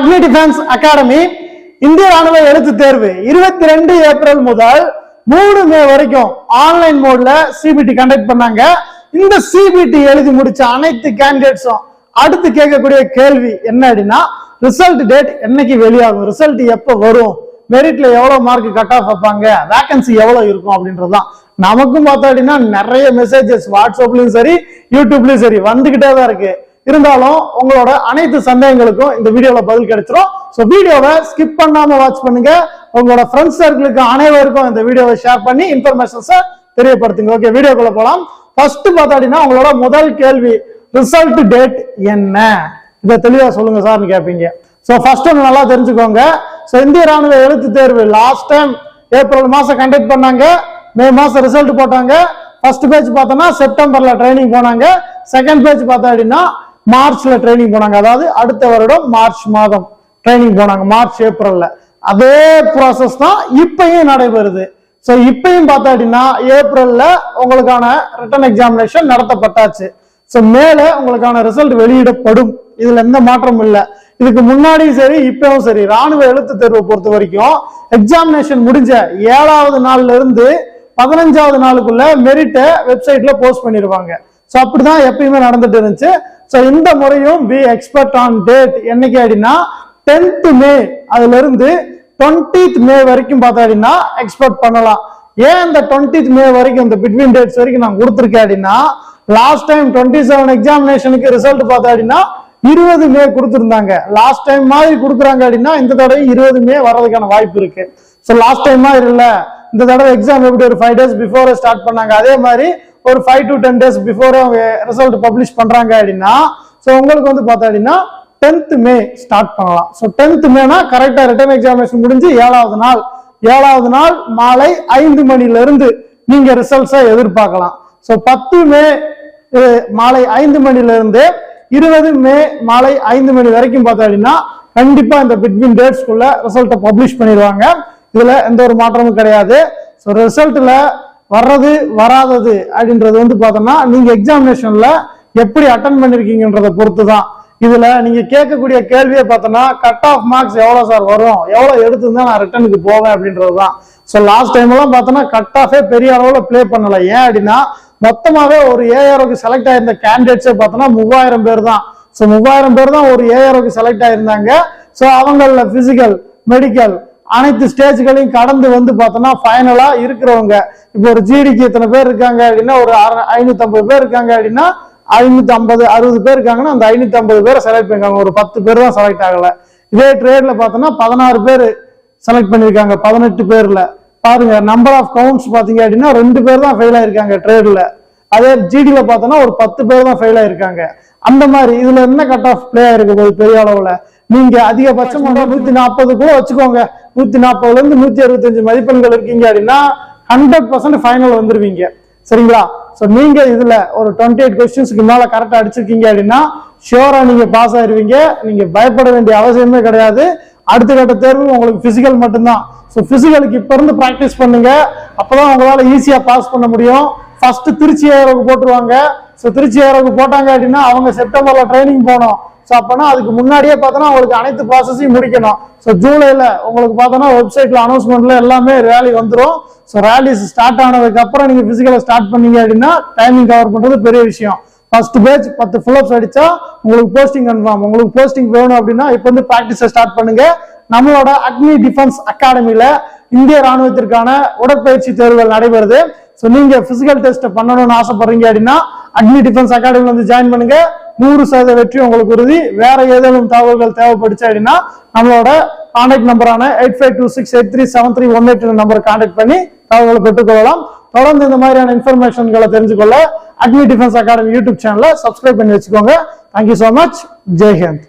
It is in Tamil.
அக்னி டிஃபென்ஸ் அகாடமி இந்திய ராணுவ எழுத்து தேர்வு 22 ஏப்ரல் முதல் 3 மே வரைக்கும் ஆன்லைன் மோட்ல சிபிடி கண்டக்ட் பண்ணாங்க. இந்த சிபிடி எழுதி முடிச்ச அனைத்து கேண்டிடேட்ஸும் அடுத்து கேட்கக்கூடிய கேள்வி என்ன அப்படின்னா, ரிசல்ட் டேட் என்னைக்கு வெளியாகும், ரிசல்ட் எப்ப வரும், மெரிட்ல எவ்வளவு மார்க் கட் ஆஃப் வைப்பாங்க, வேகன்சி எவ்வளவு இருக்கும் அப்படின்றதுதான். நமக்கும் பார்த்தோம் அப்படின்னா நிறைய மெசேஜஸ் வாட்ஸ்அப்லயும் சரி யூடியூப்லயும் சரி வந்துகிட்டே தான் இருக்கு. இருந்தாலும் உங்களோட அனைத்து சந்தேகங்களுக்கும் இந்த வீடியோல பதில் கிடைச்சிரும். சோ வீடியோவை ஸ்கிப் பண்ணாம வாட்ச் பண்ணுங்க. உங்களோட ஃப்ரெண்ட்ஸ் சர்க்கிளுக்கு அனைவருக்கும் இந்த வீடியோவை ஷேர் பண்ணி இன்ஃபர்மேஷன்ஸை தெரியப்படுத்துங்க. ஓகே, வீடியோக்குள்ள போலாம். ஃபர்ஸ்ட் பார்த்தா உங்களோட முதல் கேள்வி, ரிசல்ட் டேட் என்ன, இதை தெளிவா சொல்லுங்க சார்னு கேட்பீங்க. சோ ஃபர்ஸ்ட் ஒன்று நல்லா தெரிஞ்சுக்கோங்க. சோ இந்திய ராணுவ எழுத்து தேர்வு லாஸ்ட் டைம் ஏப்ரல் மாசம் கண்டக்ட் பண்ணாங்க, மே மாசம் ரிசல்ட் போட்டாங்க. ஃபர்ஸ்ட் பேட்ச் பார்த்தோம்னா செப்டம்பர்ல ட்ரைனிங் போனாங்க, செகண்ட் பேட்ச் பார்த்தா அப்படின்னா மார்ச்ல ட்ரைனிங் போனாங்க. அதாவது அடுத்த வருடம் மார்ச் மாதம் ட்ரைனிங் போனாங்க, மார்ச் ஏப்ரல்ல. அதே ப்ராசஸ் தான் இப்பயும் நடைபெறுது. சோ இப்பயும் பார்த்தா அப்படின்னா ஏப்ரல்ல உங்களுக்கான ரிட்டன் எக்ஸாமினேஷன் நடத்தப்பட்டாச்சு. சோ மேல உங்களுக்கான ரிசல்ட் வெளியிடப்படும், இதுல எந்த மாற்றமும் இல்லை. இதுக்கு முன்னாடியும் சரி இப்பவும் சரி ராணுவ எழுத்து தேர்வை பொறுத்த வரைக்கும் எக்ஸாமினேஷன் முடிஞ்ச 7வது நாள்ல இருந்து 15வது நாளுக்குள்ள மெரிட்டை வெப்சைட்ல போஸ்ட் பண்ணிடுவாங்க. சோ அப்படிதான் எப்பயுமே நடந்துட்டு இருந்துச்சு. சோ இந்த முறையும் வி எக்ஸ்பெக்ட் ஆன் டேட் என்னைக்கு அப்படின்னா 10th மே அதுல இருந்து 20th மே வரைக்கும் பார்த்தா அப்படின்னா எக்ஸ்பெக்ட் பண்ணலாம். ஏன் இந்த 20th மே வரைக்கும் இந்த பிட்வீன் டேட்ஸ் வரைக்கும் நான் கொடுத்துருக்கேன் அப்படின்னா, லாஸ்ட் டைம் 27 எக்ஸாமினேஷனுக்கு ரிசல்ட் பார்த்தா அப்படின்னா 20 மே கொடுத்துருந்தாங்க. லாஸ்ட் டைம் மாதிரி கொடுக்குறாங்க அப்படின்னா இந்த தடவை 20 மே வர்றதுக்கான வாய்ப்பு இருக்கு. ஸோ லாஸ்ட் டைம் மாதிரி இல்ல, இந்த தடவை எக்ஸாம் எப்படி ஒரு 5 days பிஃபோர் ஸ்டார்ட் பண்ணாங்க, அதே மாதிரி ஒரு 5 to 10 days பிஃபோர் அவங்க ரிசல்ட் பப்ளிஷ் பண்றாங்க அப்படின்னா, ஸோ உங்களுக்கு வந்து பார்த்தா அப்படின்னா 10th மே ஸ்டார்ட் பண்ணலாம். ஸோ 10th மேனா கரெக்டா ரிட்டன் எக்ஸாமினேஷன் முடிஞ்சு 7வது நாள் மாலை 5 மணில இருந்து நீங்க ரிசல்ட்ஸை எதிர்பார்க்கலாம். ஸோ 10 மே மாலை 5 மணில இருந்து 20 மே மாலை 5 மணி வரைக்கும் பார்த்தா அப்படின்னா கண்டிப்பா இந்த பிட்வீன் டேட்ஸ்குள்ள ரிசல்ட்டை பப்ளிஷ் பண்ணிடுவாங்க. இதுல எந்த ஒரு மாற்றமும் கிடையாது. ஸோ ரிசல்ட்ல வர்றது வராதது அப்படின்றது வந்து பார்த்தோம்னா நீங்க எக்ஸாமினேஷன்ல எப்படி அட்டன் பண்ணிருக்கீங்கன்றத பொறுத்து தான். இதுல நீங்க கேட்கக்கூடிய கேள்வியை பார்த்தோம்னா கட் ஆஃப் மார்க்ஸ் எவ்வளவு சார் வரும், எவ்வளவு எடுத்துதான் நான் ரிட்டனுக்கு போவேன் அப்படின்றது தான். ஸோ லாஸ்ட் டைம் எல்லாம் பார்த்தோம்னா கட் ஆஃபே பெரிய அளவுல பிளே பண்ணல. ஏன் அப்படின்னா மொத்தமாவே ஒரு ஏஆர்ஓக்கு செலக்ட் ஆயிருந்த கேண்டிடேட்ஸே பார்த்தோம்னா 3000 பேர் தான். ஸோ 3000 பேர் தான் ஒரு ஏஆர்ஓக்கு செலக்ட் ஆயிருந்தாங்க. ஸோ அவங்கள பிசிக்கல் மெடிக்கல் அனைத்து ஸ்டேஜ்களையும் கடந்து வந்து பார்த்தோம்னா ஃபைனலா இருக்கிறவங்க, இப்போ ஒரு ஜிடிக்கு எத்தனை பேர் இருக்காங்க அப்படின்னா ஒரு 550 பேர் இருக்காங்க அப்படின்னா 550-60 பேர் இருக்காங்கன்னா அந்த 550 பேரை செலக்ட் பண்ணிருக்காங்க. ஒரு 10 பேர் தான் செலக்ட் ஆகல. இதே ட்ரேட்ல பார்த்தோம்னா 16 பேர் செலக்ட் பண்ணிருக்காங்க 18 பேர்ல. பாருங்க, நம்பர் ஆஃப் கவுண்ட்ஸ் பாத்தீங்க அப்படின்னா 2 பேர் தான் ஃபெயில் ஆயிருக்காங்க ட்ரேட்ல. அதே ஜிடில பார்த்தோம்னா ஒரு 10 பேர் தான் ஃபெயில் ஆயிருக்காங்க. அந்த மாதிரி இதுல என்ன கட் ஆஃப் பிளே ஆயிருக்கு போது பெரிய அளவுல. நீங்க அதிகபட்சம் 140 கூட வச்சுக்கோங்க, 140ல இருந்து 165 மதிப்பெண்கள் இருக்கீங்க அப்படின்னா 100% ஃபைனல் வந்துருவீங்க. சரிங்களா? சோ நீங்க இதுல ஒரு 28 கொஸ்டின்ஸ்க்கு மேல கரெக்டா அடிச்சிருக்கீங்க அப்படின்னா ஷியோரா நீங்க பாஸ் ஆயிருவீங்க. நீங்க பயப்பட வேண்டிய அவசியமே கிடையாது. அடுத்த கட்ட தேர்வு உங்களுக்கு பிசிக்கல் மட்டும்தான். ஸோ பிசிக்கலுக்கு இப்ப இருந்து பிராக்டிஸ் பண்ணுங்க, அப்பதான் உங்களால ஈஸியா பாஸ் பண்ண முடியும். ஃபர்ஸ்ட் திருச்சி ஏரோக்கு போட்டுருவாங்க. ஸோ திருச்சி ஏரோக்கு போட்டாங்க அப்படின்னா அவங்க செப்டம்பர்ல ட்ரைனிங் போகணும். ஸோ அப்பனா அதுக்கு முன்னாடியே பார்த்தோன்னா உங்களுக்கு அனைத்து ப்ராசஸையும் முடிக்கணும். ஸோ ஜூலைல உங்களுக்கு பார்த்தோன்னா வெப்சைட்ல அனௌன்ஸ்மெண்ட்ல எல்லாமே ரேலி வந்துடும். ஸோ ரேலிஸ் ஸ்டார்ட் ஆனதுக்கு அப்புறம் நீங்க பிசிக்கலை ஸ்டார்ட் பண்ணீங்க அப்படின்னா டைமிங் கவர் பண்றது பெரிய விஷயம். ஃபர்ஸ்ட் பேட்ச் 10 ஃபுல்அப்ஸ் அடிச்சா உங்களுக்கு போஸ்டிங் கன்ஃபார்ம். உங்களுக்கு போஸ்டிங் வேணும் அப்படின்னா இப்போ வந்து பிராக்டிஸை ஸ்டார்ட் பண்ணுங்க. நம்மளோட அக்னி டிஃபென்ஸ் அகாடமில இந்திய ராணுவத்திற்கான உடற்பயிற்சி தேர்வுகள் நடைபெறுது. ஸோ நீங்க பிசிக்கல் டெஸ்ட் பண்ணணும்னு ஆசைப்படுறீங்க அப்படின்னா அக்னி டிஃபென்ஸ் அகாடமில வந்து ஜாயின் பண்ணுங்க. 100% வெற்றி உங்களுக்கு உறுதி. வேற ஏதேனும் தகவல்கள் தேவைப்படுச்சு அப்படின்னா நம்மளோட கான்டாக்ட் நம்பரான 8526837318 நம்பரை கான்டாக்ட் பண்ணி தகவல்களை பெற்றுக்கொள்ளலாம். தொடர்ந்து இந்த மாதிரியான இன்ஃபர்மேஷன்களை தெரிஞ்சுக்கொள்ள அக்னி டிஃபென்ஸ் அகாடமி யூடியூப் சேனலை சப்ஸ்கிரைப் பண்ணி வச்சுக்கோங்க. Thank you so much. Jai Hind.